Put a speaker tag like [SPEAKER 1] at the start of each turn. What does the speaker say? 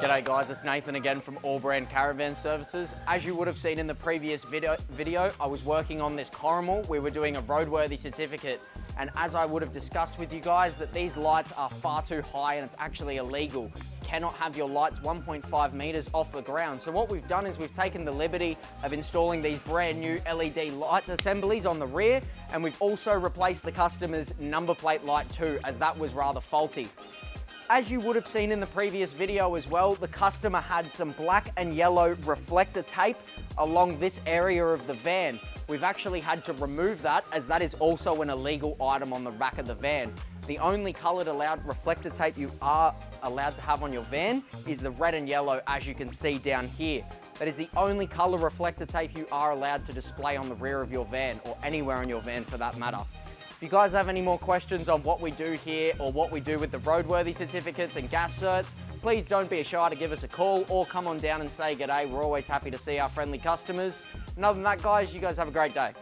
[SPEAKER 1] G'day guys, it's Nathan again from AllBrand Caravan Services. As you would have seen in the previous video, I was working on this Coromal. We were doing a Roadworthy Certificate, and as I would have discussed with you guys, that these lights are far too high and it's actually illegal. Cannot have your lights 1.5 meters off the ground. So what we've done is we've taken the liberty of installing these brand new LED light assemblies on the rear, and we've also replaced the customer's number plate light too, as that was rather faulty. As you would have seen in the previous video as well, the customer had some black and yellow reflector tape along this area of the van. We've actually had to remove that, as that is also an illegal item on the back of the van. The only coloured allowed reflector tape you are allowed to have on your van is the red and yellow, as you can see down here. That is the only colour reflector tape you are allowed to display on the rear of your van, or anywhere on your van for that matter. If you guys have any more questions on what we do here or what we do with the Roadworthy Certificates and gas certs, please don't be shy to give us a call or come on down and say g'day. We're always happy to see our friendly customers. And other than that guys, you guys have a great day.